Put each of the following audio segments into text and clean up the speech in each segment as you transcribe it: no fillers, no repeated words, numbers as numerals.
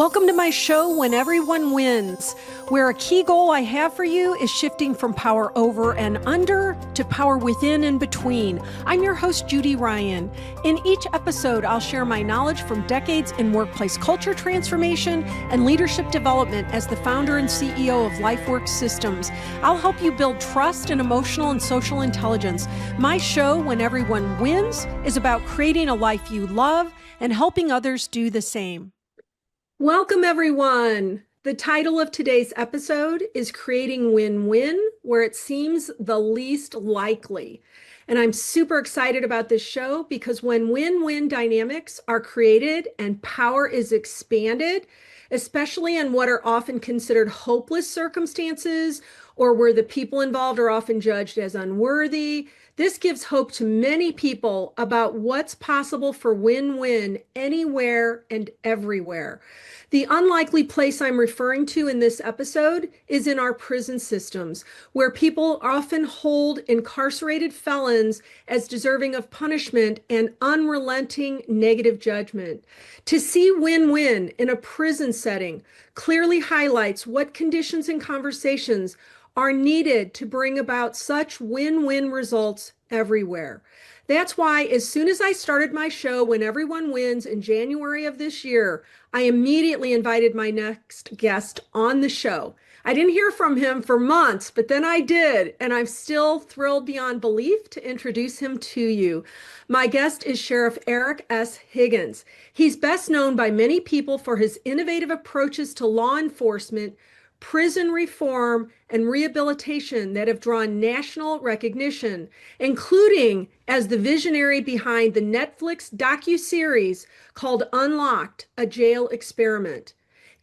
Welcome to my show, When Everyone Wins, where a key goal I have for you is shifting from power over and under to power within and between. I'm your host, Judy Ryan. In each episode, I'll share my knowledge from decades in workplace culture transformation and leadership development as the founder and CEO of LifeWorks Systems. I'll help you build trust and emotional and social intelligence. My show, When Everyone Wins, is about creating a life you love and helping others do the same. Welcome, everyone. The title of today's episode is Creating Win-Win, where it seems the least likely. And I'm super excited about this show because when win-win dynamics are created and power is expanded, especially in what are often considered hopeless circumstances or where the people involved are often judged as unworthy, this gives hope to many people about what's possible for win-win anywhere and everywhere. The unlikely place I'm referring to in this episode is in our prison systems, where people often hold incarcerated felons as deserving of punishment and unrelenting negative judgment. To see win-win in a prison setting clearly highlights what conditions and conversations are needed to bring about such win-win results everywhere. That's why as soon as I started my show, When Everyone Wins, in January of this year, I immediately invited my next guest on the show. I didn't hear from him for months, but then I did, and I'm still thrilled beyond belief to introduce him to you. My guest is Sheriff Eric S. Higgins. He's best known by many people for his innovative approaches to law enforcement, prison reform, and rehabilitation that have drawn national recognition, including as the visionary behind the Netflix docuseries called Unlocked, a Jail Experiment.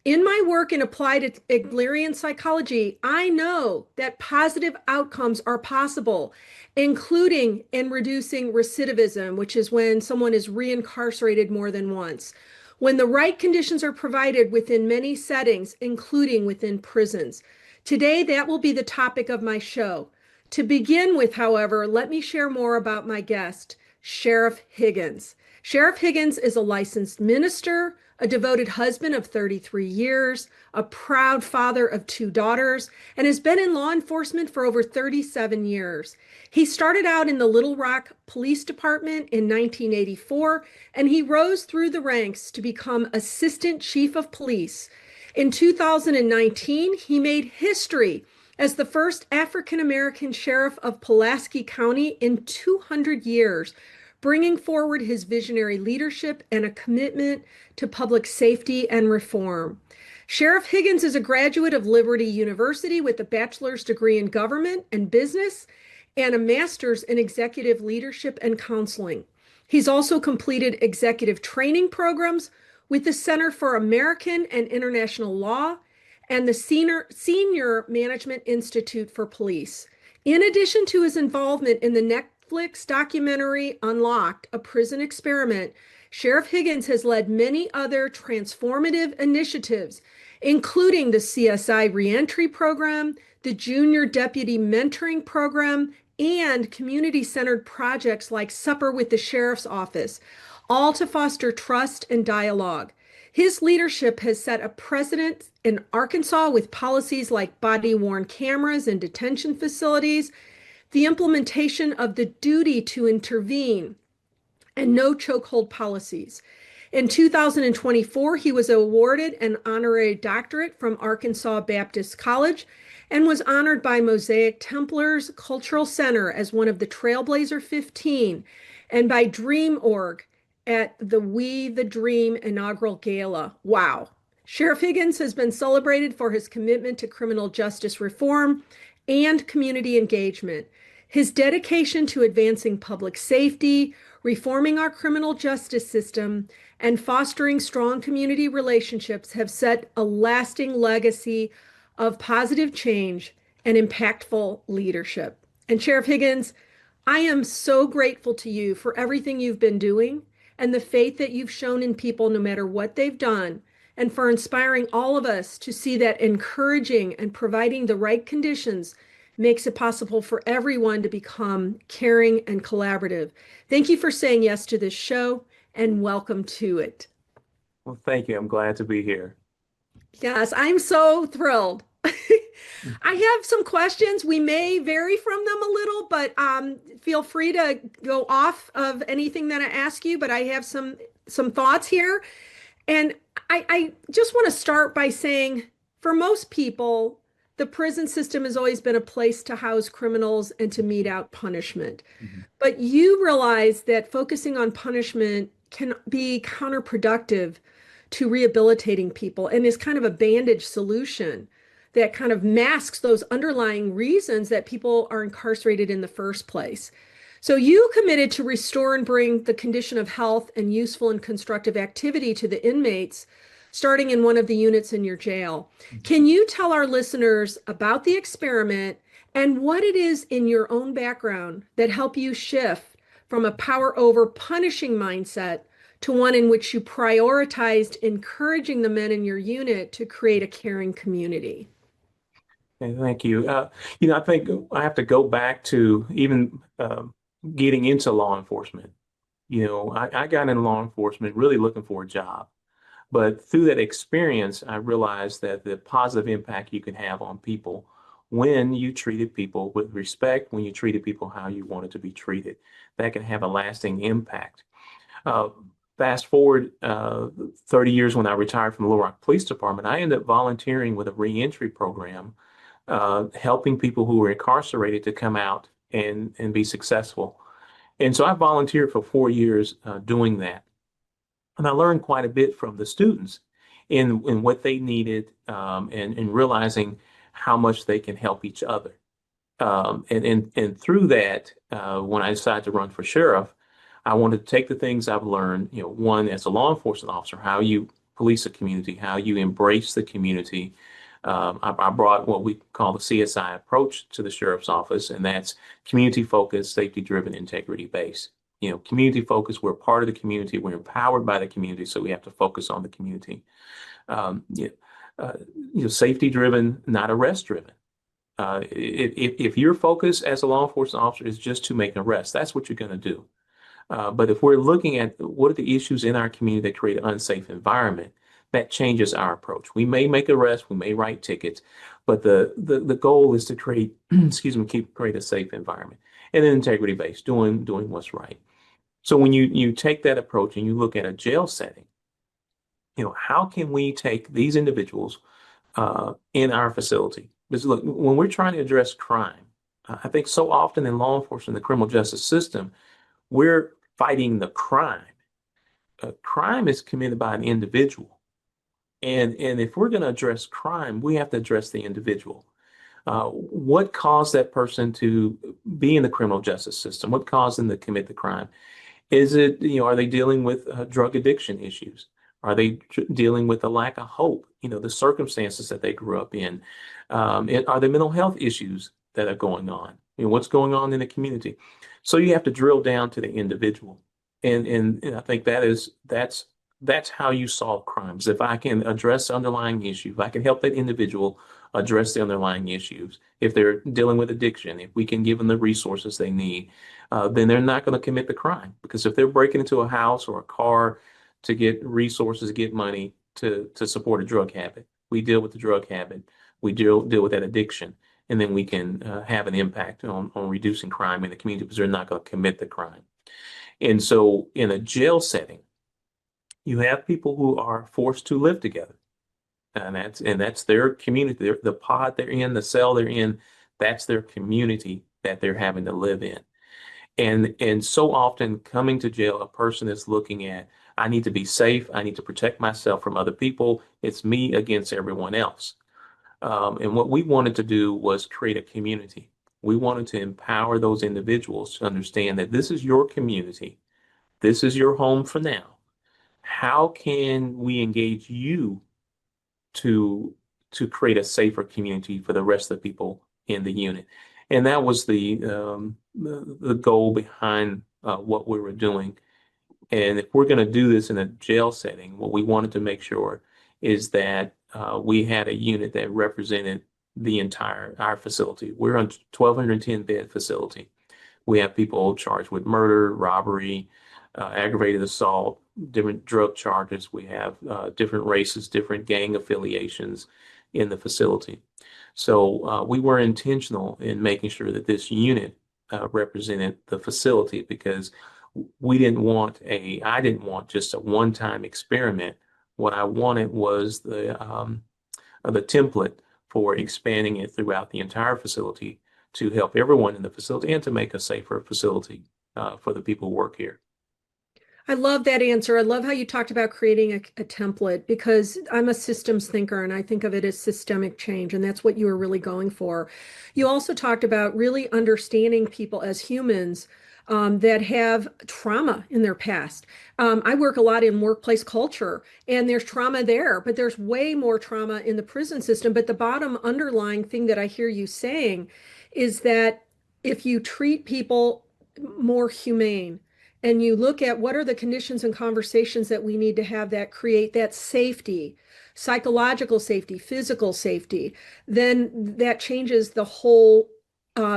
In my work in applied Adlerian psychology, I know that positive outcomes are possible, including in reducing recidivism, which is when someone is reincarcerated more than once, when the right conditions are provided within many settings, including within prisons. Today, that will be the topic of my show. To begin with, however, let me share more about my guest, Sheriff Higgins. Sheriff Higgins is a licensed minister, a devoted husband of 33 years, a proud father of 2 daughters, and has been in law enforcement for over 37 years. He started out in the Little Rock Police Department in 1984, and he rose through the ranks to become Assistant Chief of Police. In 2019, he made history as the first African-American sheriff of Pulaski County in 200 years, bringing forward his visionary leadership and a commitment to public safety and reform. Sheriff Higgins is a graduate of Liberty University with a bachelor's degree in government and business and a master's in executive leadership and counseling. He's also completed executive training programs with the Center for American and International Law and the Senior Management Institute for Police. In addition to his involvement in the Netflix documentary Unlocked, a Prison Experiment, Sheriff Higgins has led many other transformative initiatives, including the CSI Reentry Program, the Junior Deputy Mentoring Program, and community-centered projects like Supper with the Sheriff's Office, all to foster trust and dialogue. His leadership has set a precedent in Arkansas with policies like body-worn cameras in detention facilities, the implementation of the duty to intervene, and no chokehold policies. In 2024, he was awarded an honorary doctorate from Arkansas Baptist College and was honored by Mosaic Templars Cultural Center as one of the Trailblazer 15 and by Dream.org at the We the Dream inaugural gala. Wow. Sheriff Higgins has been celebrated for his commitment to criminal justice reform and community engagement. His dedication to advancing public safety, reforming our criminal justice system, and fostering strong community relationships have set a lasting legacy of positive change and impactful leadership. And Sheriff Higgins, I am so grateful to you for everything you've been doing and the faith that you've shown in people no matter what they've done, and for inspiring all of us to see that encouraging and providing the right conditions makes it possible for everyone to become caring and collaborative. Thank you for saying yes to this show and welcome to it. Well, thank you. I'm glad to be here. Yes, I'm so thrilled. I have some questions. We may vary from them a little, but feel free to go off of anything that I ask you. But I have some thoughts here, and I just want to start by saying, for most people, the prison system has always been a place to house criminals and to mete out punishment. Mhm. But you realize that focusing on punishment can be counterproductive to rehabilitating people and is kind of a bandage solution that kind of masks those underlying reasons that people are incarcerated in the first place. So you committed to restore and bring the condition of health and useful and constructive activity to the inmates, starting in one of the units in your jail. Can you tell our listeners about the experiment and what it is in your own background that help you shift from a power over punishing mindset to one in which you prioritized encouraging the men in your unit to create a caring community? Okay, thank you. I think I have to go back to even getting into law enforcement. I got in law enforcement really looking for a job. But through that experience, I realized that the positive impact you can have on people when you treated people with respect, when you treated people how you wanted to be treated, that can have a lasting impact. Uh, Fast forward 30 years when I retired from the Little Rock Police Department, I ended up volunteering with a reentry program, helping people who were incarcerated to come out and be successful. And so I volunteered for 4 years doing that. And I learned quite a bit from the students in what they needed, and realizing how much they can help each other. And through that, when I decided to run for sheriff, I wanted to take the things I've learned, one as a law enforcement officer, how you police a community, how you embrace the community. I brought what we call the CSI approach to the sheriff's office, and that's community focused, safety driven, integrity based. Community focused, we're part of the community, we're empowered by the community, so we have to focus on the community. Um, yeah, uh, Safety driven, not arrest driven. If your focus as a law enforcement officer is just to make an arrest, that's what you're going to do. But if we're looking at what are the issues in our community that create an unsafe environment, that changes our approach. We may make arrests, we may write tickets, but the goal is to create, excuse me, create a safe environment. And then integrity based, doing what's right. So when you take that approach and you look at a jail setting, how can we take these individuals in our facility? Because look, when we're trying to address crime, I think so often in law enforcement, the criminal justice system, we're fighting the crime. Crime is committed by an individual. And if we're going to address crime, we have to address the individual. What caused that person to be in the criminal justice system? What caused them to commit the crime? Is it, are they dealing with drug addiction issues? Are they dealing with a lack of hope? The circumstances that they grew up in. Are there mental health issues that are going on? What's going on in the community? So you have to drill down to the individual. And I think that's how you solve crimes. If I can address the underlying issue, if I can help that individual address the underlying issues, if they're dealing with addiction, if we can give them the resources they need, then they're not going to commit the crime. Because if they're breaking into a house or a car to get resources, get money to support a drug habit, we deal with the drug habit, we deal with that addiction, and then we can have an impact on reducing crime in the community because they're not going to commit the crime. And so in a jail setting, you have people who are forced to live together. And that's their community, the pod they're in, the cell they're in, that's their community that they're having to live in. And so often coming to jail, a person is looking at, I need to be safe, I need to protect myself from other people. It's me against everyone else. And what we wanted to do was create a community. We wanted to empower those individuals to understand that this is your community. This is your home for now. How can we engage you to create a safer community for the rest of the people in the unit? And that was the goal behind what we were doing. And if we're going to do this in a jail setting, what we wanted to make sure is that we had a unit that represented the entire our facility. We're on 1,210 bed facility. We have people charged with murder, robbery, aggravated assault, different drug charges. We have different races, different gang affiliations in the facility. So we were intentional in making sure that this unit represented the facility because I didn't want just a one-time experiment. What I wanted was the template for expanding it throughout the entire facility to help everyone in the facility and to make a safer facility for the people who work here. I love that answer. I love how you talked about creating a template because I'm a systems thinker and I think of it as systemic change, and that's what you were really going for. You also talked about really understanding people as humans that have trauma in their past. I work a lot in workplace culture, and there's trauma there, but there's way more trauma in the prison system. But the bottom underlying thing that I hear you saying is that if you treat people more humane, and you look at what are the conditions and conversations that we need to have that create that safety, psychological safety, physical safety, then that changes the whole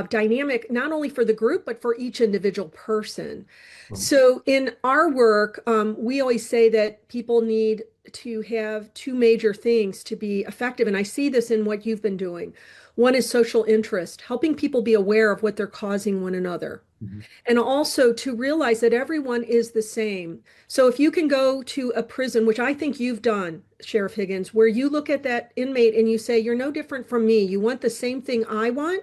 dynamic, not only for the group, but for each individual person. Mm. So in our work, we always say that people need to have two major things to be effective. And I see this in what you've been doing. One is social interest, helping people be aware of what they're causing one another, Mhm. and also to realize that everyone is the same. So if you can go to a prison, which I think you've done, Sheriff Higgins, where you look at that inmate and you say, you're no different from me. You want the same thing I want.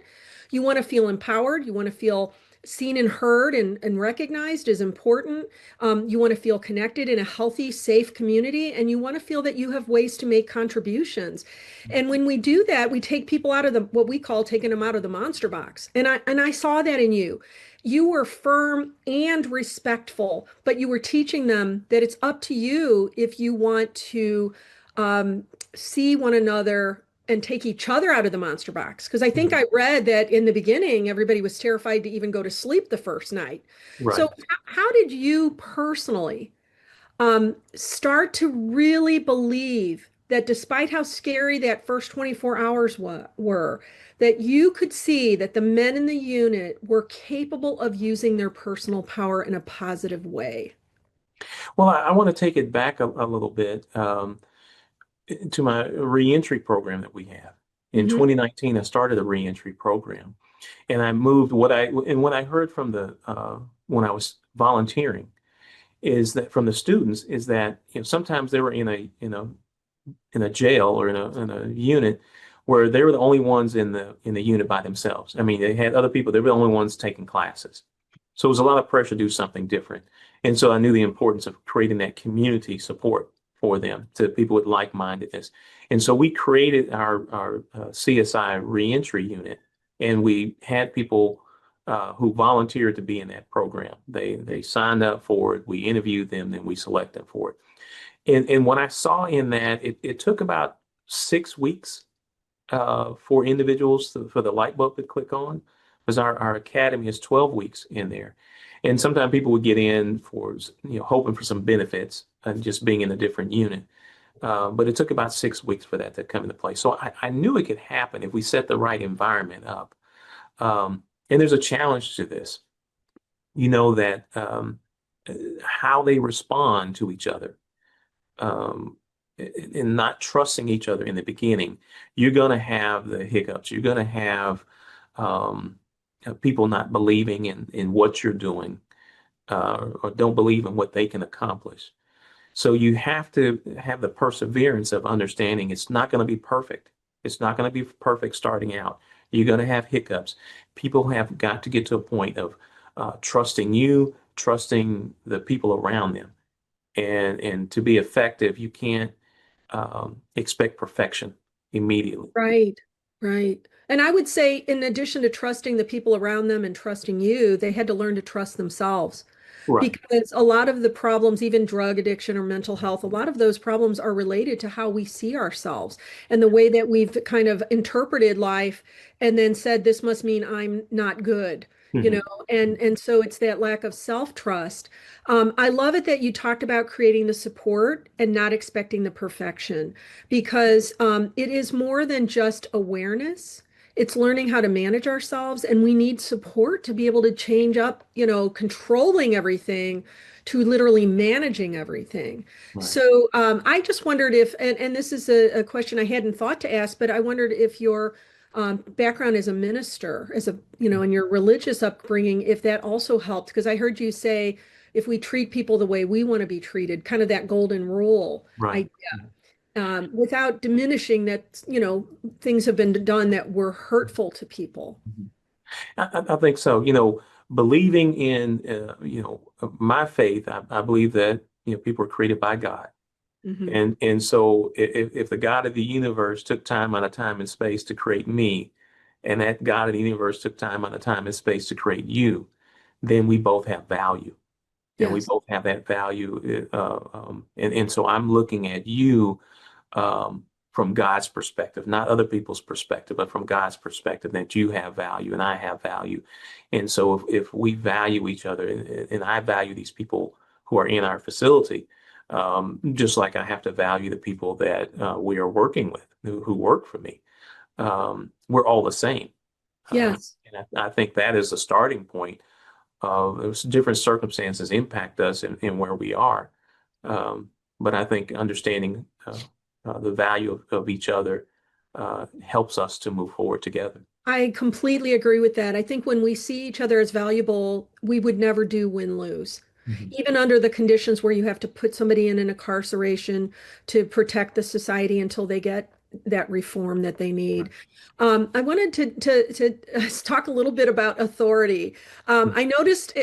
You want to feel empowered. You want to feel seen and heard and recognized as important. You want to feel connected in a healthy, safe community, and you want to feel that you have ways to make contributions. And when we do that, we take people out of the what we call taking them out of the monster box. And I saw that in you. You were firm and respectful, but you were teaching them that it's up to you if you want to see one another and take each other out of the monster box. Because I think Mhm. I read that in the beginning, everybody was terrified to even go to sleep the first night. So, Right. how did you personally start to really believe that despite how scary that first 24 hours were, that you could see that the men in the unit were capable of using their personal power in a positive way? Well, I want to take it back a little bit to my reentry program that we have. In Hmm. 2019, I started a reentry program, and I moved what I heard from the when I was volunteering is that from the students is that sometimes they were in a jail or in a unit where they were the only ones in the unit by themselves. I mean, they had other people, they were the only ones taking classes. So it was a lot of pressure to do something different. And so I knew the importance of creating that community support for them, to people with like-mindedness. And so we created our CSI reentry unit, and we had people who volunteered to be in that program. They signed up for it. We interviewed them, then we select them for it. And what I saw in that, it took about 6 weeks for individuals for the light bulb to click on, because our academy is 12 weeks in there. And sometimes people would get in for, hoping for some benefits and just being in a different unit. But it took about 6 weeks for that to come into play. So I knew it could happen if we set the right environment up. And there's a challenge to this, that how they respond to each other um, and not trusting each other in the beginning, you're going to have the hiccups. You're going to have um, people not believing in what you're doing or don't believe in what they can accomplish. So you have to have the perseverance of understanding it's not going to be perfect. It's not going to be perfect starting out. You're going to have hiccups. People have got to get to a point of trusting you, trusting the people around them. And to be effective, you can't expect perfection immediately. Right, right. And I would say, in addition to trusting the people around them and trusting you, they had to learn to trust themselves. Right. Because a lot of the problems, even drug addiction or mental health, a lot of those problems are related to how we see ourselves and the way that we've kind of interpreted life and then said, this must mean I'm not good, you know, Hmm. and so it's that lack of self-trust. I love it that you talked about creating the support and not expecting the perfection because it is more than just awareness. It's learning how to manage ourselves, and we need support to be able to change up, controlling everything to literally managing everything. Right. So I just wondered if, and this is a question I hadn't thought to ask, but I wondered if your background as a minister, in your religious upbringing, if that also helped, because I heard you say if we treat people the way we want to be treated, kind of that golden rule Right. idea, without diminishing that, things have been done that were hurtful to people. Mhm. I think so. Believing in my faith, I believe that people are created by God. Hmm. And so if the God of the universe took time out of time and space to create me, and that God of the universe took time out of time and space to create you, then we both have value. And we Yes. both have that value. And so I'm looking at you from God's perspective, not other people's perspective, but from God's perspective that you have value and I have value. And so if we value each other and I value these people who are in our facility, just like I have to value the people that we are working with who work for me, we're all the same. Yes. And I think that is a starting point different circumstances impact us in where we are. But I think understanding the value of each other helps us to move forward together. I completely agree with that. I think when we see each other as valuable, we would never do win-lose. Mhm. Even under the conditions where you have to put somebody in an incarceration to protect the society until they get that reform that they Right. need. I wanted to talk a little bit about authority. I noticed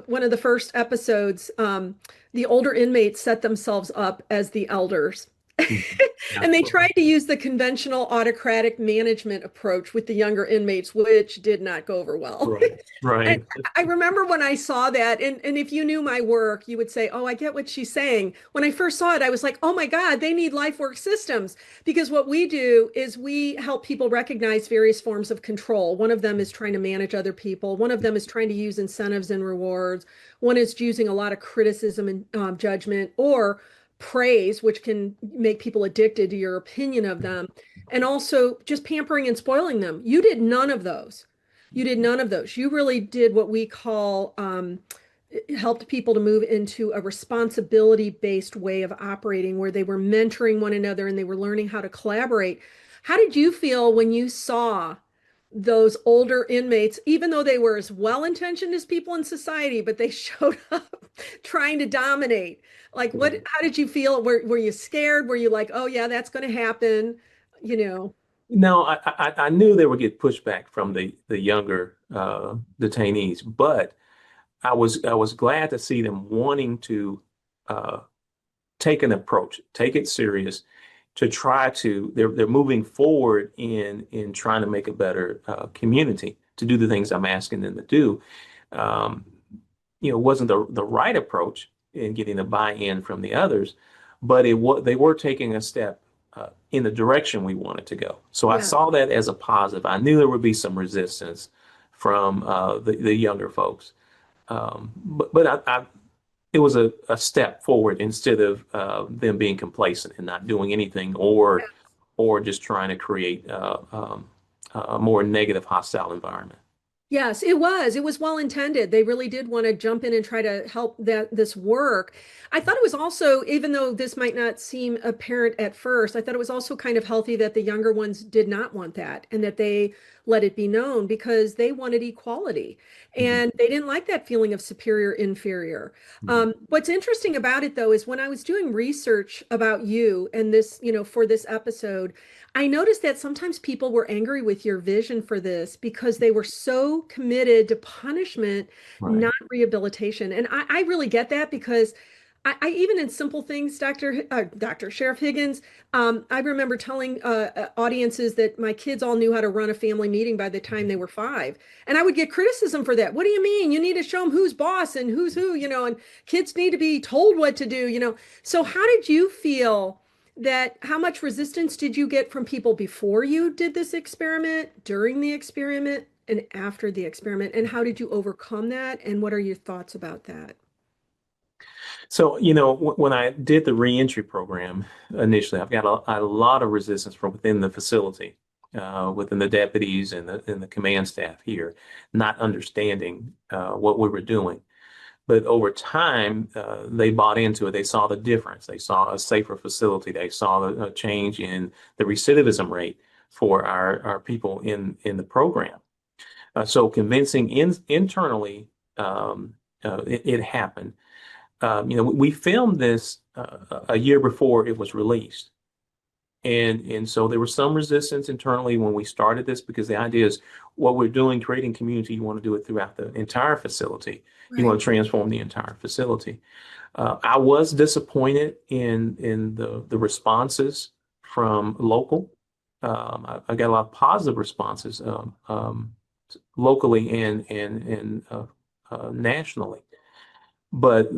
one of the first episodes, the older inmates set themselves up as the elders. Mhm. And they Absolutely. tried to use the conventional autocratic management approach with the younger inmates, which did not go over well. Right. And Right. I remember when I saw that, and if you knew my work, you would say, "Oh, I get what she's saying." When I first saw it, I was like, "Oh my God, they need life work systems." Because what we do is we help people recognize various forms of control. One of them is trying to manage other people, one of them is trying to use incentives and rewards, one is using a lot of criticism and judgment, or praise, which can make people addicted to your opinion of them, and also just pampering and spoiling them. You did none of those. You did none of those. You really did what we call helped people to move into a responsibility-based way of operating where they were mentoring one another and they were learning how to collaborate. How did you feel when you saw those older inmates, even though they were as well-intentioned as people in society, but they showed up trying to dominate? Like Right. how did you feel? Were you scared? Were you like, oh yeah, that's going to happen? You know, No, I knew they would get pushback from the younger detainees, but I was glad to see them wanting to uh, take an approach, take it serious, to try to they're moving forward in trying to make a better community, to do the things I'm asking them to do. Um, it wasn't the right approach in getting the buy-in from the others, but they were taking a step in the direction we wanted to go. So I yeah. saw that as a positive. I knew there would be some resistance from the younger folks, but it was a step forward instead of them being complacent and not doing anything or just trying to create a more negative, hostile environment. Yes, it was. It was well intended. They really did want to jump in and try to help this work. I thought it was also, even though this might not seem apparent at first, I thought it was also kind of healthy that the younger ones did not want that and that they let it be known because they wanted equality Mhm. and they didn't like that feeling of superior, inferior. Mhm. What's interesting about it though is when I was doing research about you and this, for this episode, I noticed that sometimes people were angry with your vision for this because they were so committed to punishment, Right. not rehabilitation. And I really get that because I even in simple things, Dr. Sheriff Higgins, I remember telling audiences that my kids all knew how to run a family meeting by the time they were 5. And I would get criticism for that. What do you mean? You need to show them who's boss and who's who, and kids need to be told what to do. So how did you feel? How much resistance did you get from people before you did this experiment, during the experiment, and after the experiment? And how did you overcome that? And what are your thoughts about that? So, when I did the reentry program initially, I've got a lot of resistance from within the facility. within the deputies and the command staff here, not understanding what we were doing. But over time, they bought into it. They saw the difference. They saw a safer facility. They saw a change in the recidivism rate for our people in the program. So convincing internally, it happened. We filmed this a year before it was released. And so there was some resistance internally when we started this because the idea is what we're doing, creating community, you want to do it throughout the entire facility. You want Right. to transform the entire facility. I was disappointed in the responses from local. I got a lot of positive responses locally and nationally. But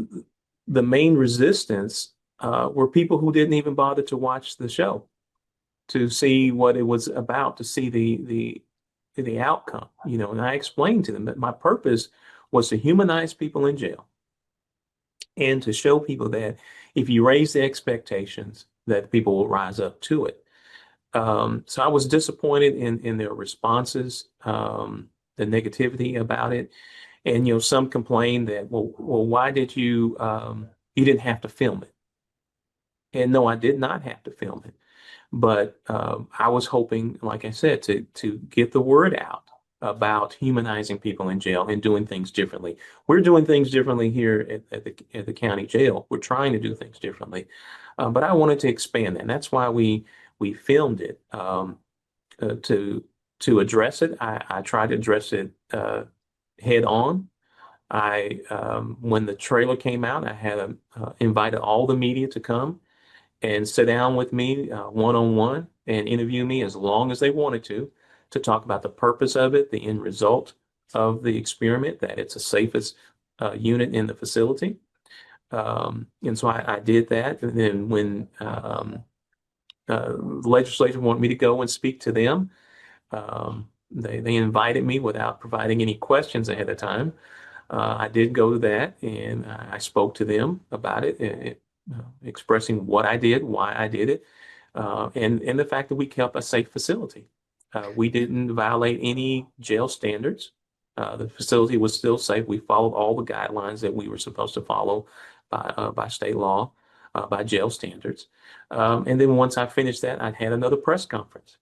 the main resistance were people who didn't even bother to watch the show to see what it was about, to see the outcome. And I explained to them that my purpose was to humanize people in jail and to show people that if you raise the expectations, that people will rise up to it. So I was disappointed in their responses, the negativity about it. And some complained that, well, why did you didn't have to film it? And no, I did not have to film it. But I was hoping, like I said, to get the word out about humanizing people in jail and doing things differently. We're doing things differently here at the county jail. We're trying to do things differently, but I wanted to expand that, and that's why we filmed it to address it. I tried to address it head on. When the trailer came out, I had invited all the media to come and sit down with me one-on-one and interview me as long as they wanted to talk about the purpose of it, the end result of the experiment, that it's the safest unit in the facility. And so I did that. And then when the legislature wanted me to go and speak to them, they invited me without providing any questions ahead of time. I did go to that and I spoke to them about it, expressing what I did, why I did it, and the fact that we kept a safe facility. We didn't violate any jail standards. The facility was still safe. We followed all the guidelines that we were supposed to follow by state law, by jail standards. And then once I finished that, I had another press conference.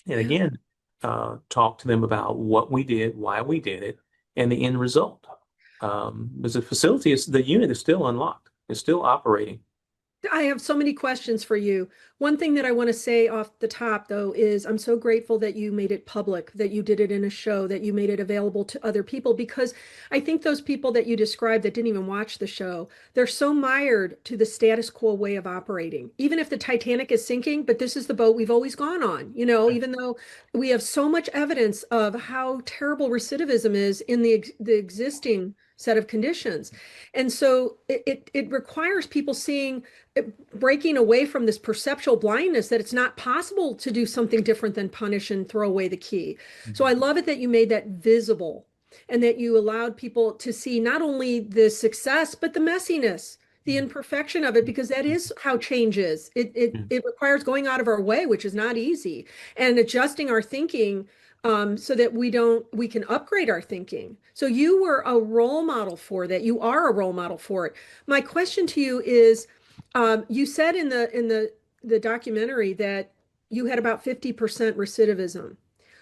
And Yeah. again, talk to them about what we did, why we did it, and the end result. Because the unit is still unlocked. It's still operating. I have so many questions for you. One thing that I want to say off the top, though, is I'm so grateful that you made it public, that you did it in a show, that you made it available to other people, because I think those people that you described that didn't even watch the show, they're so mired to the status quo way of operating. Even if the Titanic is sinking, but this is the boat we've always gone on, even though we have so much evidence of how terrible recidivism is in the existing set of conditions. And so it requires people seeing breaking away from this perceptual blindness that it's not possible to do something different than punish and throw away the key. So I love it that you made that visible and that you allowed people to see not only the success, but the messiness, the imperfection of it, because that is how change is. It requires going out of our way, which is not easy, and adjusting our thinking so that we can upgrade our thinking. So you were a role model for that. You are a role model for it. My question to you is, you said in the documentary that you had about 50% recidivism.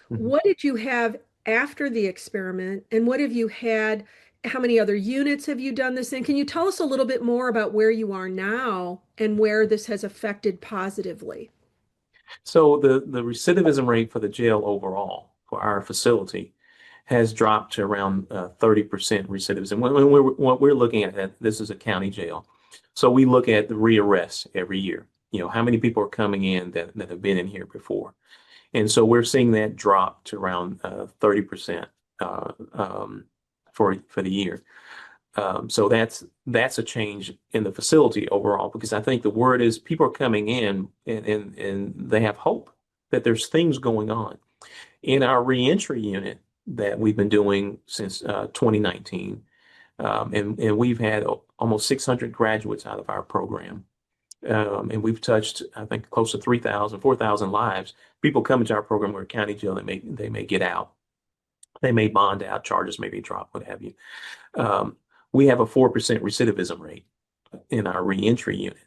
Mhm. What did you have after the experiment, and what have you had? How many other units have you done this in? Can you tell us a little bit more about where you are now and where this has affected positively? So the recidivism rate for the jail overall for our facility has dropped to around 30% recidivism. What we're looking at, this is a county jail. So we look at the rearrests every year. How many people are coming in that have been in here before. And so we're seeing that drop to around 30% for the year. So that's a change in the facility overall, because I think the word is people are coming in and they have hope that there's things going on. In our reentry unit that we've been doing since 2019, and we've had almost 600 graduates out of our program. And we've touched, I think, close to 3,000, 4,000 lives. People come into our program, we're a county jail, they may get out. They may bond out, charges may be dropped, what have you. Um, we have a 4% recidivism rate in our reentry unit.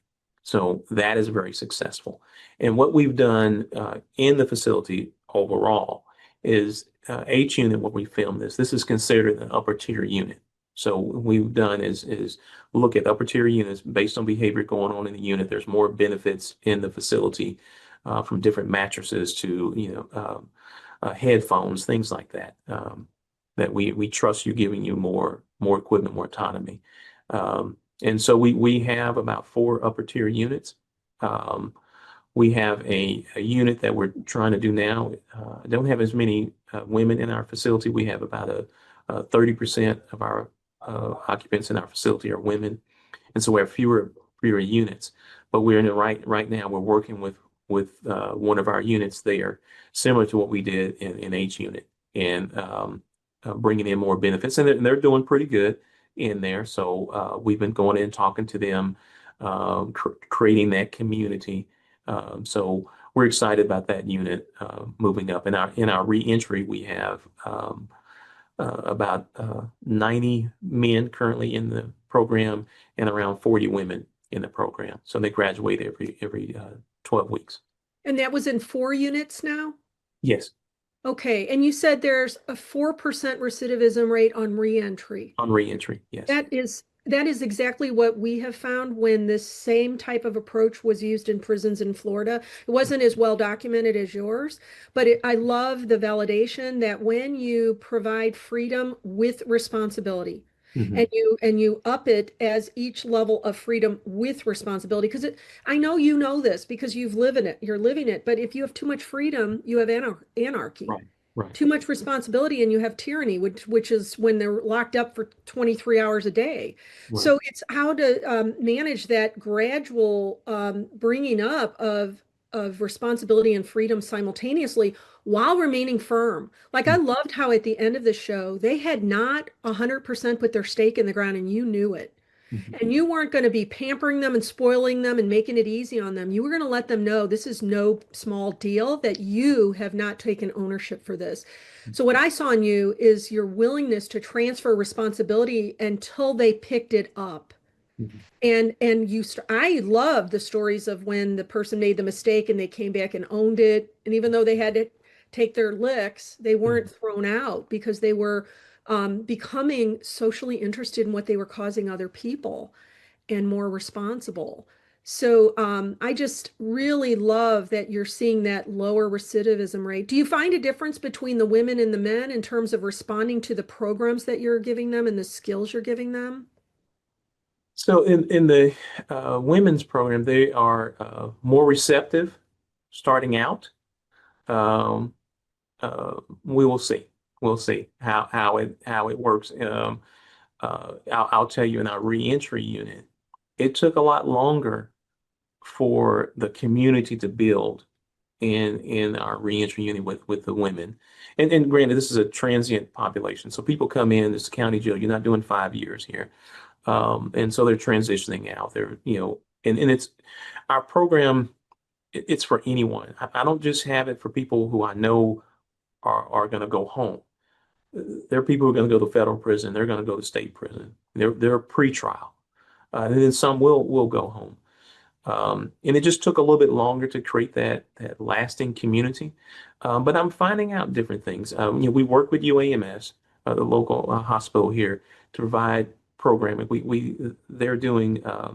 So that is very successful. And what we've done in the facility overall is H unit, where we film this is considered an upper tier unit. So what we've done is look at upper tier units based on behavior going on in the unit. There's more benefits in the facility from different mattresses to, headphones, things like that. That we trust you giving you more equipment, more autonomy. And so we have about 4 upper tier units. Um, we have a unit that we're trying to do now. Don't have as many women in our facility. We have about a 30% of our occupants in our facility are women, and so we have fewer units. But we're in the right now. We're working with one of our units there, similar to what we did in H unit, and bringing in more benefits, and they're doing pretty good in there. So we've been going in, talking to them, creating that community. So we're excited about that unit moving up. In our reentry, we have about 90 men currently in the program and around 40 women in the program. So they graduate every 12 weeks. And that was in 4 units now? Yes, Okay. And you said there's a 4% recidivism rate on reentry. on reentry. Yes. That is exactly what we have found when this same type of approach was used in prisons in Florida. It wasn't as well documented as yours, but I love the validation that when you provide freedom with responsibility, Mhm. and you up it as each level of freedom with responsibility, because I know you know this because you're living it, but if you have too much freedom, you have anarchy. Right. Right. Too much responsibility and you have tyranny, which is when they're locked up for 23 hours a day. Right. So it's how to manage that gradual bringing up of responsibility and freedom simultaneously while remaining firm. Like I loved how at the end of the show they had not 100% put their stake in the ground, and you knew it. Mhm. And you weren't going to be pampering them and spoiling them and making it easy on them. You were going to let them know this is no small deal, that you have not taken ownership for this. So what I saw in you is your willingness to transfer responsibility until they picked it up. Mhm. I love the stories of when the person made the mistake and they came back and owned it. And even though they had to take their licks, they weren't Mhm. thrown out because they were becoming socially interested in what they were causing other people and more responsible. So I just really love that you're seeing that lower recidivism rate. Do you find a difference between the women and the men in terms of responding to the programs that you're giving them and the skills you're giving them? So in the women's program, they are more receptive starting out. Um, we will see. We'll see how it works. I'll tell you, in our reentry unit, it took a lot longer for the community to build in our reentry unit with the women. And granted, this is a transient population, so people come in. This is county jail. You're not doing 5 years here. And so they're transitioning out. And it's our program. It's for anyone. I don't just have it for people who I know are going to go home. There are people who are going to go to federal prison. They're going to go to state prison. They're pre-trial, and then some will go home. And it just took a little bit longer to create that lasting community. But I'm finding out different things. We work with UAMS, the local hospital here, to provide programming. They're doing uh,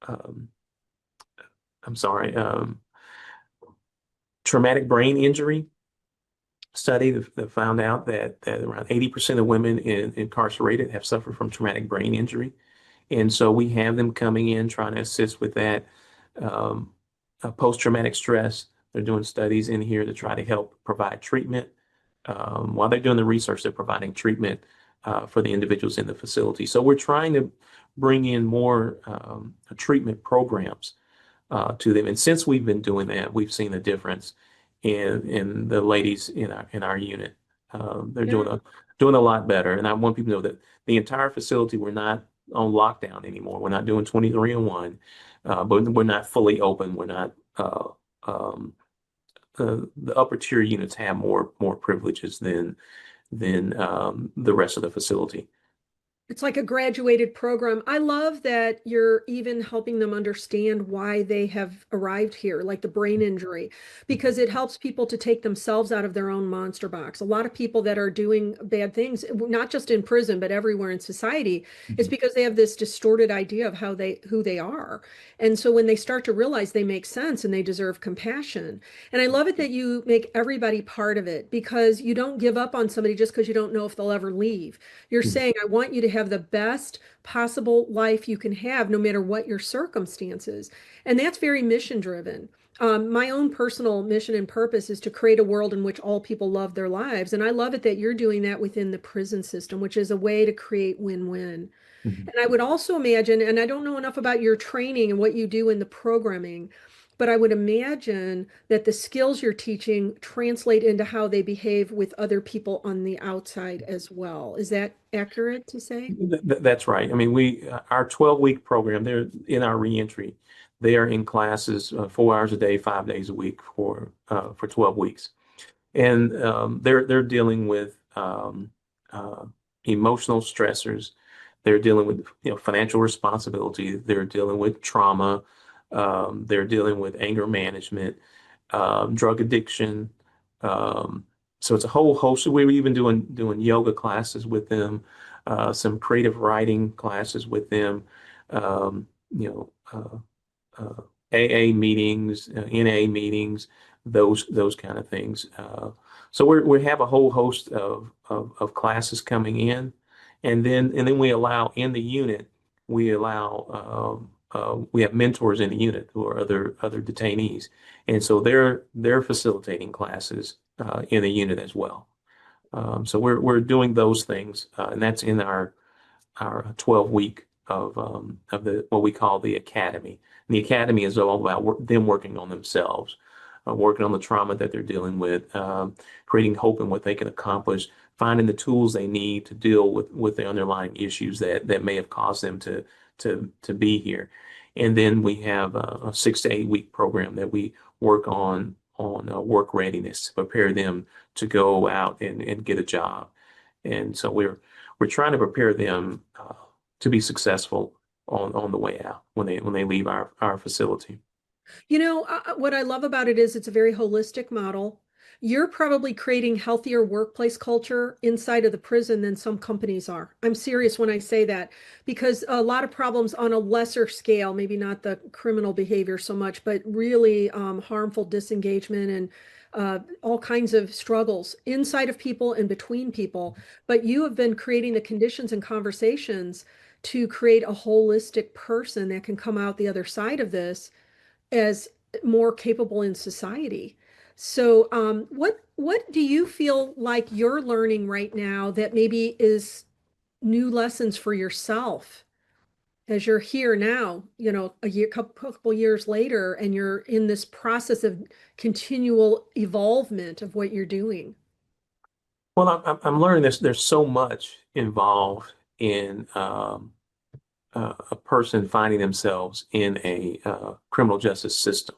um, I'm sorry, traumatic brain injury study that found out that around 80% of women incarcerated have suffered from traumatic brain injury. And so we have them coming in trying to assist with that. Post-traumatic stress. They're doing studies in here to try to help provide treatment. While they're doing the research, they're providing treatment for the individuals in the facility. So we're trying to bring in more treatment programs to them. And since we've been doing that, we've seen a difference in the ladies in our unit. They're Yeah. doing a lot better. And I want people to know that the entire facility, we're not on lockdown anymore. We're not doing 23-1, but we're not fully open. We're not um, the upper tier units have more privileges than the rest of the facility. It's like a graduated program. I love that you're even helping them understand why they have arrived here, like the brain injury, because it helps people to take themselves out of their own monster box. A lot of people that are doing bad things, not just in prison, but everywhere in society, it's Mhm. because they have this distorted idea of who they are. And so when they start to realize they make sense and they deserve compassion. And I love it that you make everybody part of it because you don't give up on somebody just because you don't know if they'll ever leave. You're Mhm. saying, I want you to have the best possible life you can have, no matter what your circumstances. And that's very mission driven. My own personal mission and purpose is to create a world in which all people love their lives. And I love it that you're doing that within the prison system, which is a way to create win-win. Mhm. And I would also imagine, and I don't know enough about your training and what you do in the programming, but I would imagine that the skills you're teaching translate into how they behave with other people on the outside as well. Is that accurate to say? That's right. I mean, our 12-week program, they're in our reentry. They are in classes 4 hours a day, 5 days a week for 12 weeks. And they're dealing with uh, emotional stressors. They're dealing with financial responsibility. They're dealing with trauma. They're dealing with anger management, drug addiction. Um, so it's a whole host. We were even doing yoga classes with them, some creative writing classes with them. Um, you know. AA meetings, NA meetings, those kind of things. So we have a whole host of classes coming in, and then we allow in the unit we have mentors in the unit who are other detainees, and so they're facilitating classes in the unit as well. So we're doing those things, and that's in our 12 week of the what we call the academy. And the academy is all about them working on themselves, working on the trauma that they're dealing with, creating hope in what they can accomplish, finding the tools they need to deal with the underlying issues that may have caused them to be here. And then we have a 6 to 8 week program that we work on work readiness to prepare them to go out and get a job. And so we're trying to prepare them to be successful on the way out when they leave our facility. What I love about it is it's a very holistic model. You're probably creating healthier workplace culture inside of the prison than some companies are. I'm serious when I say that because a lot of problems on a lesser scale, maybe not the criminal behavior so much, but really harmful disengagement and all kinds of struggles inside of people and between people. But you have been creating the conditions and conversations to create a holistic person that can come out the other side of this as more capable in society. So, what do you feel like you're learning right now that maybe is new lessons for yourself as you're here now, couple years later, and you're in this process of continual evolvement of what you're doing? Well, I'm learning this. There's so much involved in a person finding themselves in a criminal justice system.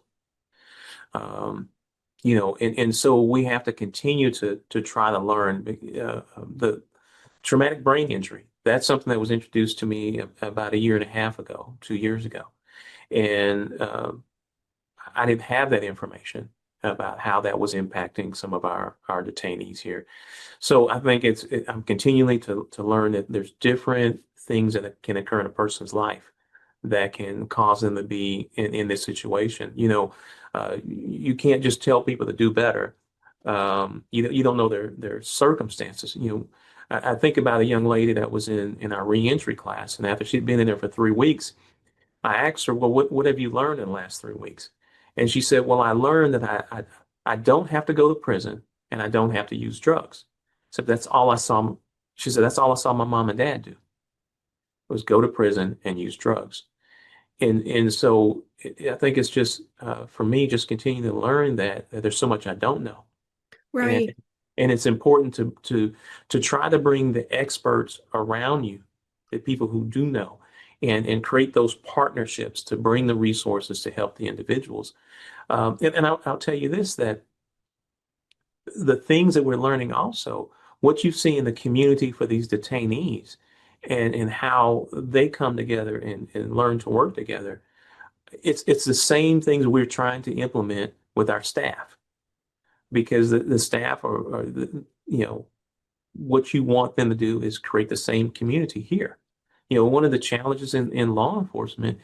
Um, and so we have to continue to try to learn the traumatic brain injury. That's something that was introduced to me about a year and a half ago, 2 years ago. And I didn't have that information about how that was impacting some of our detainees here. So I think I'm continuing to learn that there's different things that can occur in a person's life that can cause them to be in this situation. You can't just tell people to do better. You don't know their circumstances. I think about a young lady that was in our reentry class, and after she'd been in there for 3 weeks, I asked her, "Well, what have you learned in the last 3 weeks?" And she said, "Well, I learned that I don't have to go to prison and I don't have to use drugs." So that's all I saw. She said, "That's all I saw my mom and dad do was go to prison and use drugs." And so I think it's just for me, just continuing to learn that there's so much I don't know, and Right. and it's important to try to bring the experts around you, the people who do know. and create those partnerships to bring the resources to help the individuals. And I'll tell you this, that the things that we're learning also, what you see in the community for these detainees and how they come together and learn to work together, it's the same things we're trying to implement with our staff because the staff are what you want them to do is create the same community here. One of the challenges in law enforcement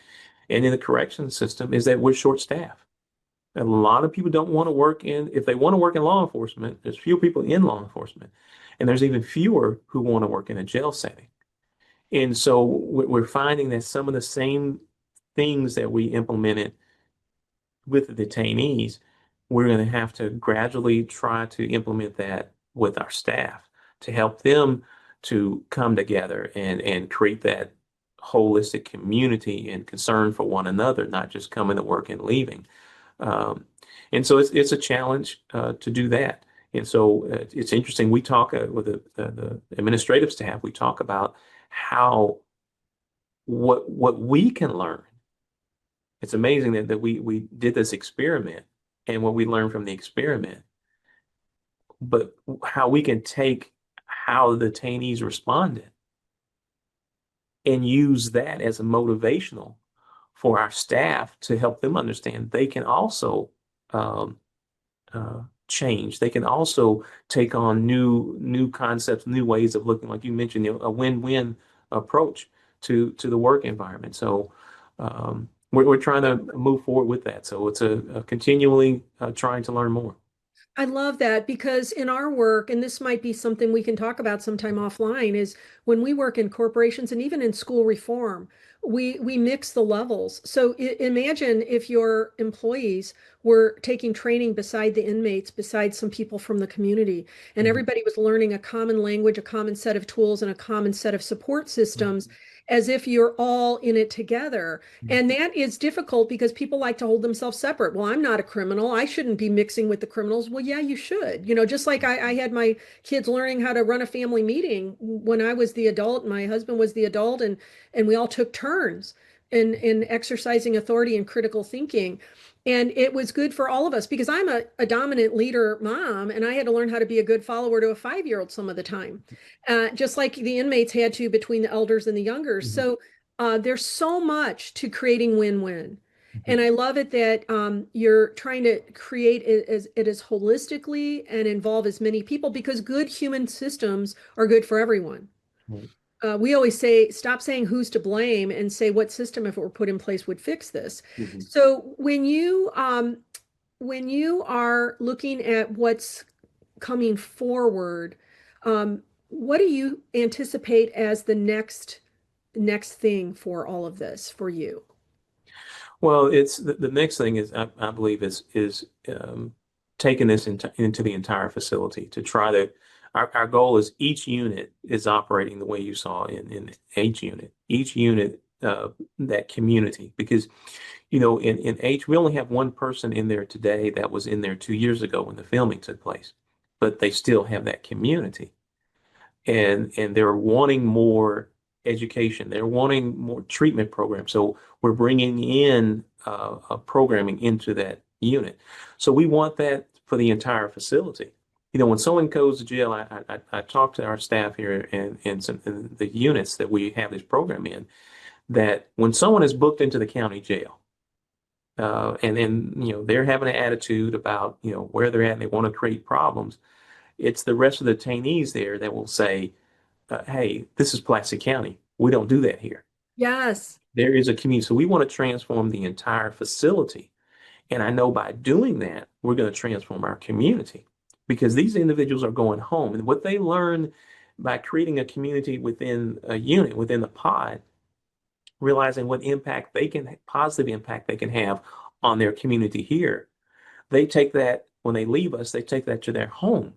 and in the corrections system is that we're short-staffed. A lot of people don't want to work if they want to work in law enforcement, there's few people in law enforcement, and there's even fewer who want to work in a jail setting. And so we're finding that some of the same things that we implemented with the detainees, we're going to have to gradually try to implement that with our staff to help them to come together and create that holistic community and concern for one another, not just coming to work and leaving. And so it's a challenge to do that. And so it's interesting. We talk with the administrative staff. We talk about how what we can learn. It's amazing that we did this experiment and what we learned from the experiment, but how we can take how the detainees responded and use that as a motivational for our staff to help them understand they can also um, change. They can also take on new concepts, new ways of looking, like you mentioned, a win-win approach to the work environment. So we're trying to move forward with that. So it's a continually trying to learn more. I love that because in our work, and this might be something we can talk about sometime offline, is when we work in corporations and even in school reform, we mix the levels. So imagine if your employees were taking training beside the inmates, beside some people from the community, and Mhm. everybody was learning a common language, a common set of tools, and a common set of support systems, as if you're all in it together. And that is difficult because people like to hold themselves separate. Well, I'm not a criminal. I shouldn't be mixing with the criminals. Well, yeah, you should. Just like I had my kids learning how to run a family meeting when I was the adult, my husband was the adult, and we all took turns in exercising authority and critical thinking. And it was good for all of us because I'm a dominant leader mom, and I had to learn how to be a good follower to a 5-year-old some of the time, just like the inmates had to between the elders and the younger. Mhm. So there's so much to creating win-win. Mhm. And I love it that you're trying to create it as holistically and involve as many people because good human systems are good for everyone. Right. We always say, stop saying who's to blame and say what system, if it were put in place, would fix this. Mhm. So when you are looking at what's coming forward, what do you anticipate as the next thing for all of this for you? Well, it's the next thing is I believe is taking this into the entire facility to try to. Our goal is each unit is operating the way you saw in each unit that community because in H we only have one person in there today that was in there 2 years ago when the filming took place, but they still have that community and they're wanting more education. They're wanting more treatment programs. So we're bringing in programming into that unit. So we want that for the entire facility. When someone goes to jail, I talk to our staff here and some in the units that we have this program in, that when someone is booked into the county jail, and then they're having an attitude about where they're at and they want to create problems, it's the rest of the detainees there that will say, hey, this is Pulaski County. We don't do that here. Yes. There is a community. So we want to transform the entire facility. And I know by doing that, we're going to transform our community because these individuals are going home. And what they learn by creating a community within a unit, within the pod, realizing what positive impact they can have on their community here. They take that when they leave us, they take that to their home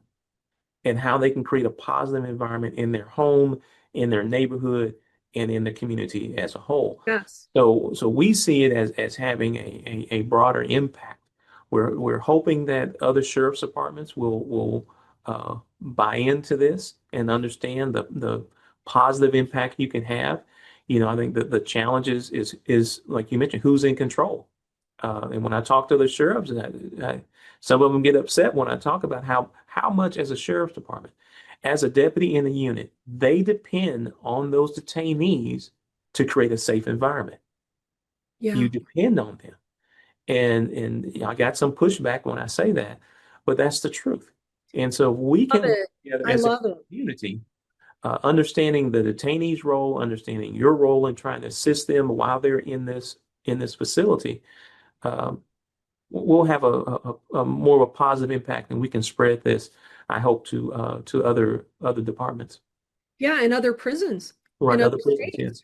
and how they can create a positive environment in their home, in their neighborhood, and in the community as a whole. Yes. So we see it as having a broader impact. We're hoping that other sheriff's departments will buy into this and understand the positive impact you can have. I think that the challenge is like you mentioned, who's in control. And when I talk to the sheriffs, some of them get upset when I talk about how much as a sheriff's department, as a deputy in the unit, they depend on those detainees to create a safe environment. You Yeah. depend on them. And I got some pushback when I say that, but that's the truth. And so we Love can work it. together I as a love it. community, understanding the detainee's role, understanding your role in trying to assist them while they're in this facility. Um, we'll have a more of a positive impact, and we can spread this, I hope, to other departments, Yeah, and other prisons right? in other Other prisons, states. yes.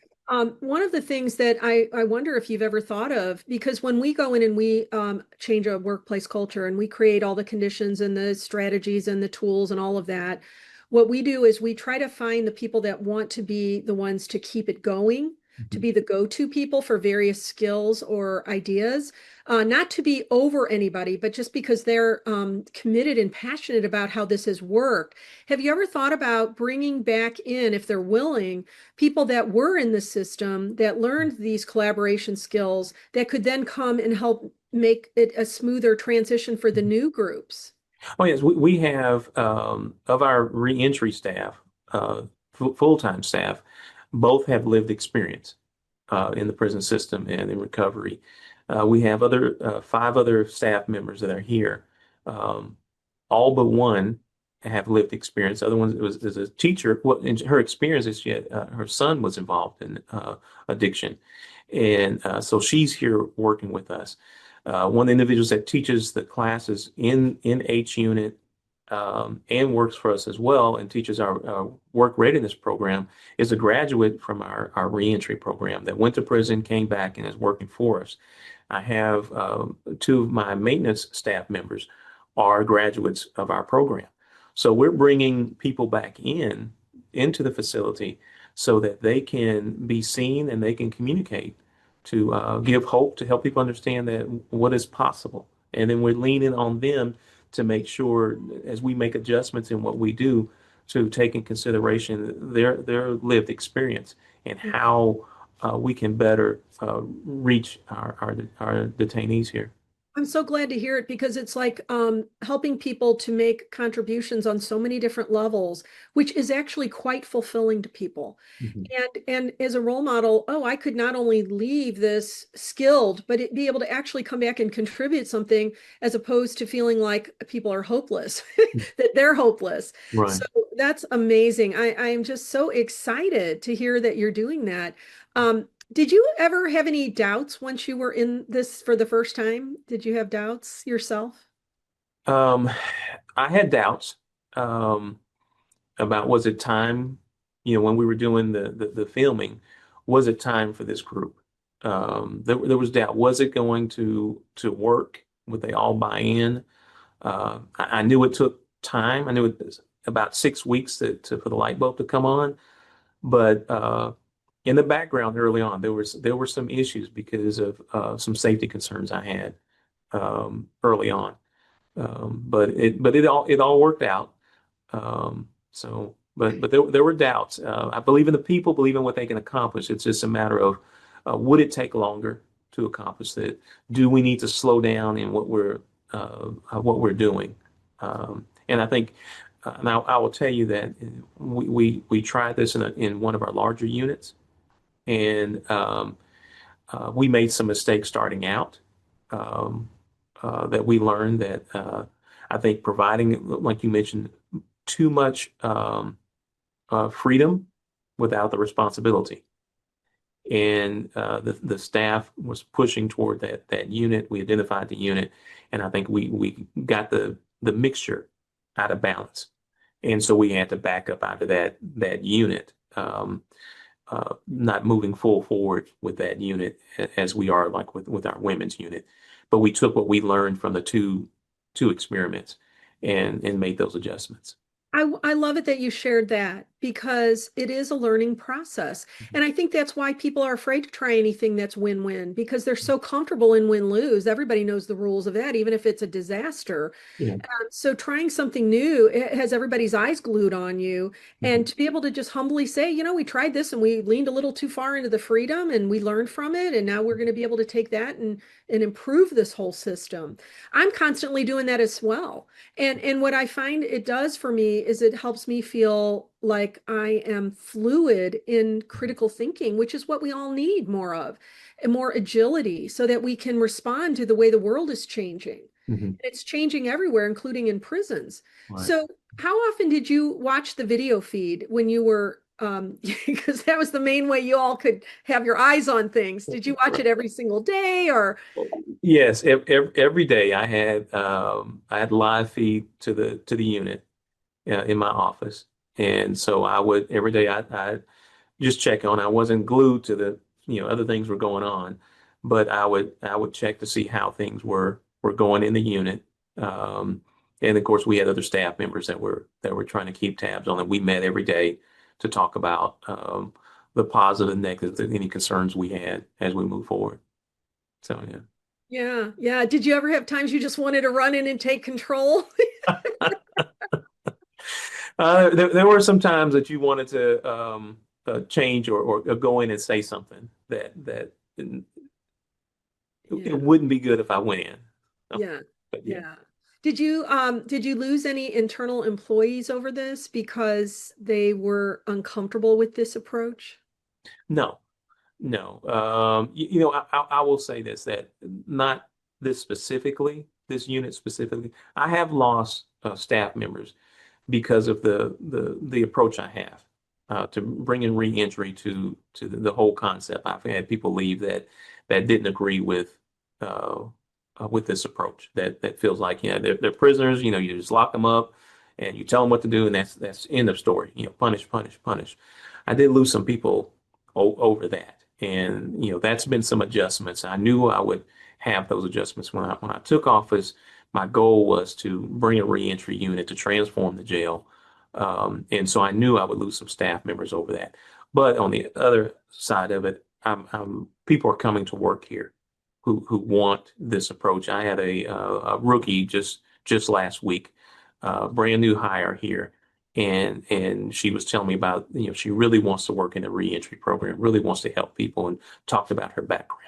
One of the things that I wonder if you've ever thought of, because when we go in and we change a workplace culture and we create all the conditions and the strategies and the tools and all of that, what we do is we try to find the people that want to be the ones to keep it going, to Mhm. be the go-to people for various skills or ideas, not to be over anybody, but just because they're committed and passionate about how this has worked. Have you ever thought about bringing back in, if they're willing, people that were in the system that learned these collaboration skills that could then come and help make it a smoother transition for the new groups? Oh, yes, we have of our reentry staff, full-time staff, both have lived experience in the prison system and in recovery. We have five other staff members that are here. Um, all but one have lived experience. The other one is a teacher. Well, in her experience is her son was involved in addiction, and so she's here working with us. One of the individuals that teaches the classes in H unit and works for us as well and teaches our work readiness program is a graduate from our reentry program that went to prison, came back, and is working for us. I have two of my maintenance staff members are graduates of our program. So we're bringing people back into the facility so that they can be seen and they can communicate to give hope, to help people understand that what is possible. And then we're leaning on them to make sure as we make adjustments in what we do to take in consideration their lived experience and how we can better reach our detainees here. I'm so glad to hear it because it's like helping people to make contributions on so many different levels, which is actually quite fulfilling to people. Mhm. And as a role model, oh, I could not only leave this skilled, but be able to actually come back and contribute something as opposed to feeling like people are hopeless, that they're hopeless. So Right. that's amazing. I am just so excited to hear that you're doing that. Did you ever have any doubts once you were in this for the first time? Did you have doubts yourself? Um, I had doubts um, about was it time, when we were doing the filming, was it time for this group? There was doubt. Was it going to work? Would they all buy in? I knew it took time. I knew it was about 6 weeks for the light bulb to come on. But in the background early on, there were some issues because of some safety concerns I had early on. But it all worked out. But there were doubts. I believe in the people, believe in what they can accomplish. It's just a matter of would it take longer to accomplish that? Do we need to slow down in what we're doing? And I think, and I will tell you that we tried this in one of our larger units, and we made some mistakes starting out um, that we learned that I think providing, like you mentioned, too much freedom without the responsibility. And the staff was pushing toward that unit. We identified the unit, and I think we got the mixture out of balance. And so we had to back up out of that unit, not moving full forward with that unit as we are like with our women's unit. But we took what we learned from the two experiments and made those adjustments. I love it that you shared that because it is a learning process. And I think that's why people are afraid to try anything that's win-win because they're so comfortable in win-lose. Everybody knows the rules of that, even if it's a disaster. Yeah. So trying something new, it has everybody's eyes glued on you. And Mhm. to be able to just humbly say, we tried this and we leaned a little too far into the freedom and we learned from it. And now we're going to be able to take that and improve this whole system. I'm constantly doing that as well. And what I find it does for me is it helps me feel like I am fluid in critical thinking, which is what we all need more of, and more agility so that we can respond to the way the world is changing. Mhm. It's changing everywhere, including in prisons. Right. So, how often did you watch the video feed when you were, because that was the main way you all could have your eyes on things. Did you watch it every single day or? Yes, every day I had live feed to the unit in my office, and so I would every day I just check on. I wasn't glued to other things were going on, but I would check to see how things were going in the unit. Um, and of course, we had other staff members that were trying to keep tabs on it. We met every day to talk about the positive and negative, any concerns we had as we move forward. So yeah. Yeah, yeah. Did you ever have times you just wanted to run in and take control? There were some times that you wanted to change or go in and say something that it Yeah, wouldn't be good if I went in. So, yeah, but yeah. yeah. Did you lose any internal employees over this because they were uncomfortable with this approach? No, no. I will say this, that not this specifically, this unit specifically. I have lost staff members because of the approach I have to bringing reentry to the whole concept. I've had people leave that didn't agree uh, with this approach. That feels like they're prisoners. You just lock them up and you tell them what to do, and that's end of story. Punish, punish, punish. I did lose some people over that, and that's been some adjustments. I knew I would have those adjustments when I took office. My goal was to bring a reentry unit to transform the jail. And so I knew I would lose some staff members over that. But on the other side of it, people are coming to work here who want this approach. I had a rookie just last week, brand new hire here, and she was telling me about, she really wants to work in a reentry program, really wants to help people, and talked about her background.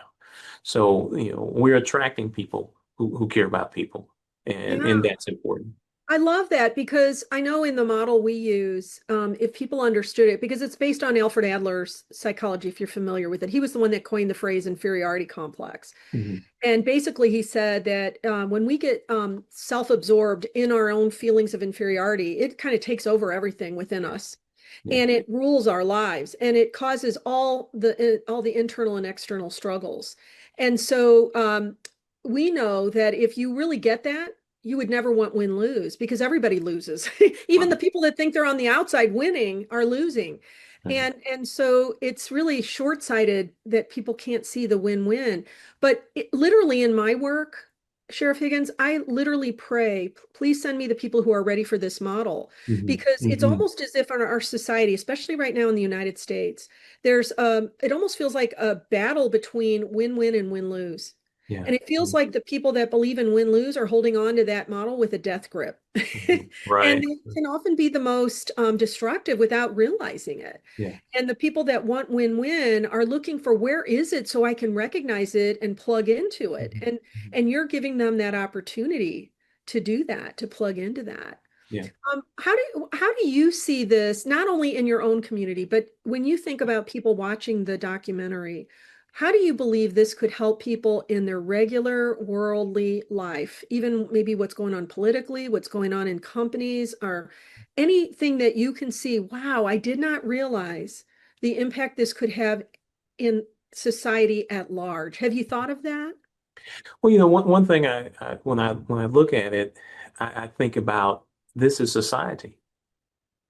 So, we're attracting people who care about people, and Yeah. that's important. I love that because I know in the model we use, if people understood it, because it's based on Alfred Adler's psychology, if you're familiar with it. He was the one that coined the phrase inferiority complex. Mhm. And basically, he said that when we get self-absorbed in our own feelings of inferiority, it kind of takes over everything within Yeah, us, yeah. and it rules our lives, and it causes all the internal and external struggles. And so we know that if you really get that, you would never want win-lose because everybody loses. Even the Right, people that think they're on the outside winning are losing. right. And so it's really short-sighted that people can't see the win-win. But literally in my work, Sheriff Higgins, I literally pray, please send me the people who are ready for this model, Mhm, because it's mhm. almost as if in our society, especially right now in the United States, it almost feels like a battle between win-win and win-lose. Yeah. And it feels Mhm, like the people that believe in win-lose are holding on to that model with a death grip. mhm. And Right. they can often be the most destructive without realizing it. Yeah. And the people that want win-win are looking for, where is it so I can recognize it and plug into it. Mhm, mhm. And you're giving them that opportunity to do that, to plug into that. Yeah. How do you see this, not only in your own community, but when you think about people watching the documentary, how do you believe this could help people in their regular worldly life, even maybe what's going on politically, what's going on in companies, or anything that you can see? Wow, I did not realize the impact this could have in society at large. Have you thought of that? Well, one thing when I look at it, I think about this is society.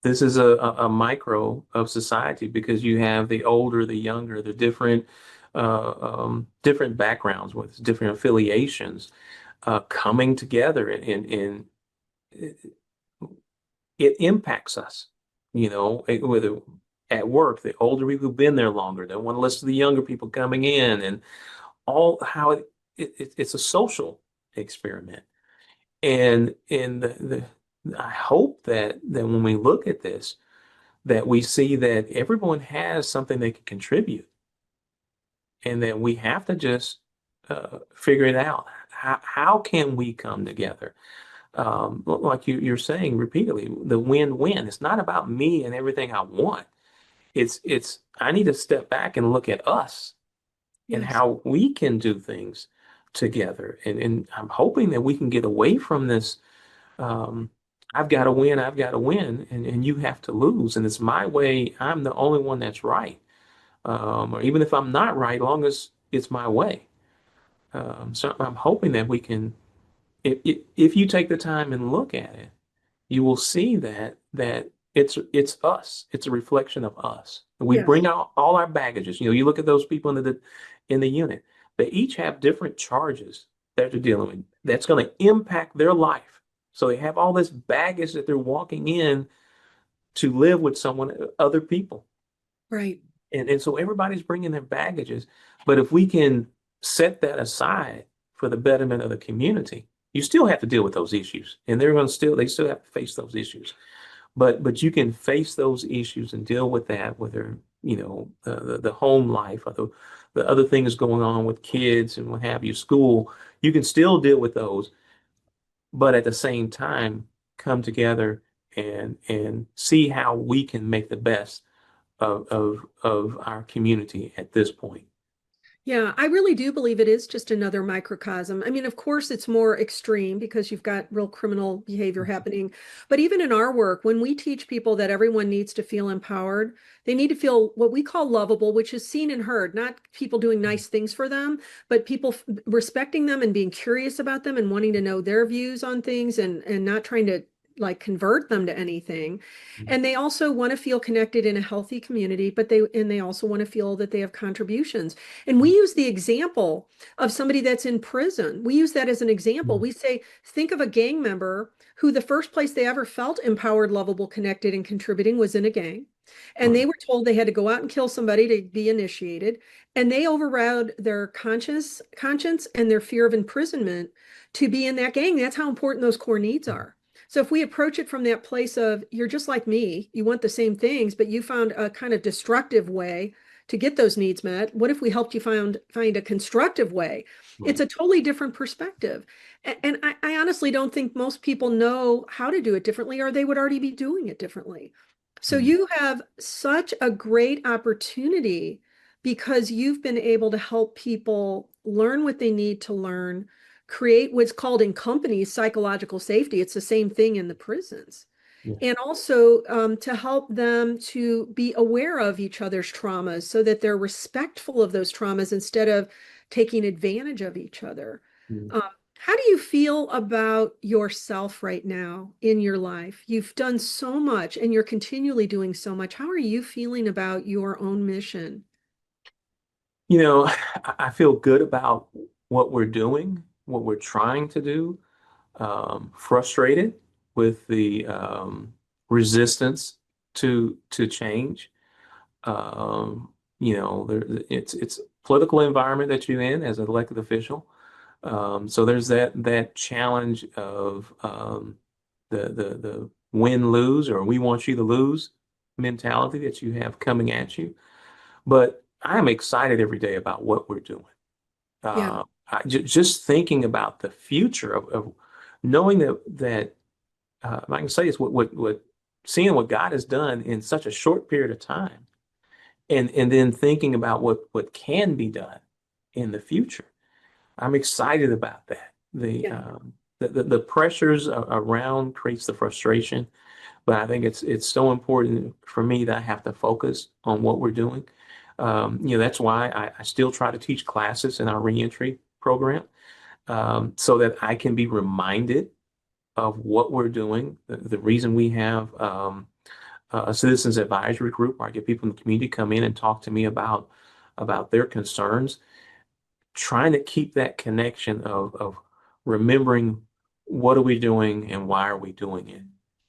This is a micro of society because you have the older, the younger, the different backgrounds with different affiliations coming together, and it impacts us. whether at work, the older people who've been there longer, they want to listen to the younger people coming in, and all how it's a social experiment. And I hope that when we look at this, that we see that everyone has something they can contribute, and that we have to just figure it out. How can we come together? Like you're saying repeatedly, the win-win. It's not about me and everything I want. It's I need to step back and look at us and Yes. how we can do things together. And I'm hoping that we can get away from this. Um, I've got to win, and you have to lose. And it's my way. I'm the only one that's right. Or even if I'm not right, long as it's my way. So I'm hoping that we can, if you take the time and look at it, you will see that it's us. It's a reflection of us. We Yes. bring out all our baggages. You look at those people in the unit. They each have different charges that they're dealing with. That's going to impact their life. So they have all this baggage that they're walking in to live with other people. Right. And so everybody's bringing their baggages. But if we can set that aside for the betterment of the community, you still have to deal with those issues. And they still have to face those issues. But you can face those issues and deal with that, whether, the home life or the other things going on with kids and what have you, school. You can still deal with those, but at the same time, come together and see how we can make the best of our community at this point. Yeah, I really do believe it is just another microcosm. I mean, of course, it's more extreme because you've got real criminal behavior happening. But even in our work, when we teach people that everyone needs to feel empowered, they need to feel what we call lovable, which is seen and heard, not people doing nice things for them, but people respecting them and being curious about them and wanting to know their views on things and not trying to like convert them to anything. And they also want to feel connected in a healthy community, but they also want to feel that they have contributions. And we use the example of somebody that's in prison. We use that as an example. We say, think of a gang member who the first place they ever felt empowered, lovable, connected, and contributing was in a gang. And Right. they were told they had to go out and kill somebody to be initiated. And they overrode their conscience and their fear of imprisonment to be in that gang. That's how important those core needs are. So if we approach it from that place of you're just like me, you want the same things, but you found a kind of destructive way to get those needs met. What if we helped you find a constructive way? It's Right. a totally different perspective. And I honestly don't think most people know how to do it differently, or they would already be doing it differently. So Mm. you have such a great opportunity because you've been able to help people learn what they need to learn, create what's called in companies psychological safety. It's the same thing in the prisons. Yeah. And also to help them to be aware of each other's traumas so that they're respectful of those traumas instead of taking advantage of each other. Mm. Um, how do you feel about yourself right now in your life? You've done so much and you're continually doing so much. How are you feeling about your own mission? You know, I feel good about what we're doing, what we're trying to do. Frustrated with the resistance to change. It's political environment that you're in as an elected official. So there's that challenge of the win lose or we want you to lose mentality that you have coming at you. But I'm excited every day about what we're doing. Yeah, Just thinking about the future of knowing that I can say is what seeing what God has done in such a short period of time, and then thinking about what can be done in the future. I'm excited about that. yeah, The pressures around creates the frustration, but I think it's so important for me that I have to focus on what we're doing. That's why I still try to teach classes in our reentry program, so that I can be reminded of what we're doing. The reason we have a citizens advisory group where I get people in the community come in and talk to me about their concerns, trying to keep that connection of remembering what are we doing and why are we doing it.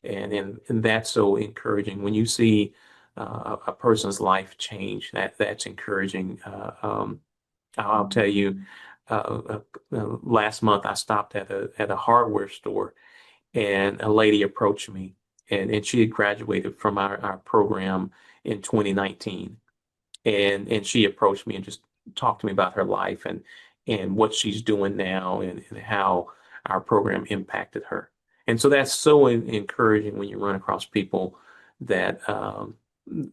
And that's so encouraging when you see a person's life change. That's encouraging. I'll tell you, last month I stopped at a hardware store, and a lady approached me, and she had graduated from our program in 2019, and she approached me and just talked to me about her life and what she's doing now, and how our program impacted her. And so that's so encouraging when you run across people that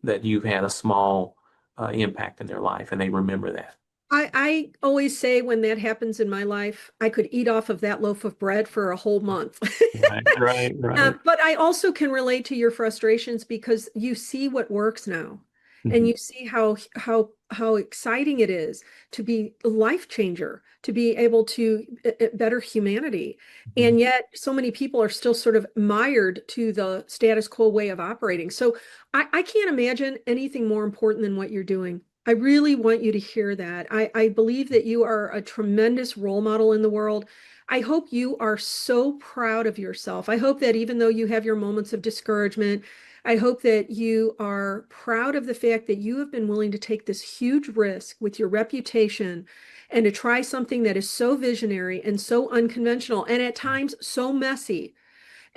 that you've had a small impact in their life, and they remember that. I always say when that happens in my life, I could eat off of that loaf of bread for a whole month. Right, right, right. But I also can relate to your frustrations because you see what works now, and Mhm. you see how exciting it is to be a life changer, to be able to better humanity. Mhm. And yet so many people are still sort of mired to the status quo way of operating. So I can't imagine anything more important than what you're doing. I really want you to hear that. I believe that you are a tremendous role model in the world. I hope you are so proud of yourself. I hope that even though you have your moments of discouragement, I hope that you are proud of the fact that you have been willing to take this huge risk with your reputation and to try something that is so visionary and so unconventional and at times so messy.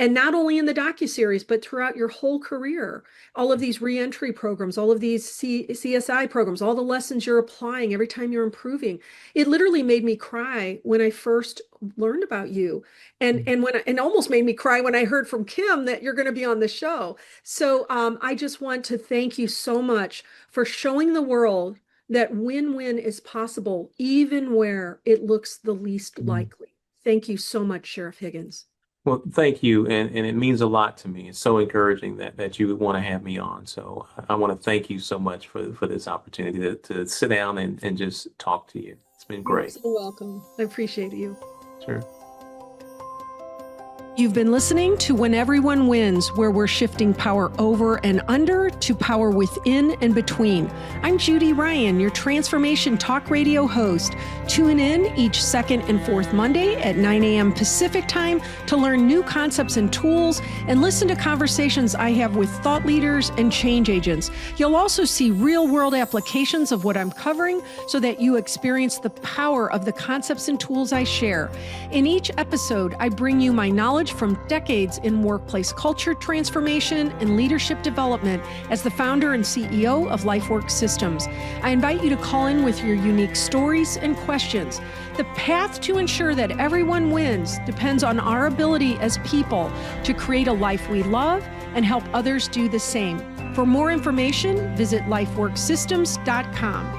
And not only in the docuseries, but throughout your whole career, all of these reentry programs, all of these CSI programs, all the lessons you're applying every time you're improving. It literally made me cry when I first learned about you. And almost made me cry when I heard from Kim that you're going to be on the show. So I just want to thank you so much for showing the world that win-win is possible, even where it looks the least Mhm. likely. Thank you so much, Sheriff Higgins. Well, thank you, and it means a lot to me. It's so encouraging that you would want to have me on. So I want to thank you so much for this opportunity to sit down and just talk to you. It's been You're great. so welcome. I appreciate you. Sure. You've been listening to When Everyone Wins, where we're shifting power over and under to power within and between. I'm Judy Ryan, your transformation talk radio host. Tune in each second and fourth Monday at 9 a.m. Pacific time to learn new concepts and tools and listen to conversations I have with thought leaders and change agents. You'll also see real-world applications of what I'm covering so that you experience the power of the concepts and tools I share. In each episode, I bring you my knowledge from decades in workplace culture transformation and leadership development as the founder and CEO of LifeWorks Systems. I invite you to call in with your unique stories and questions. The path to ensure that everyone wins depends on our ability as people to create a life we love and help others do the same. For more information, visit lifeworksystems.com.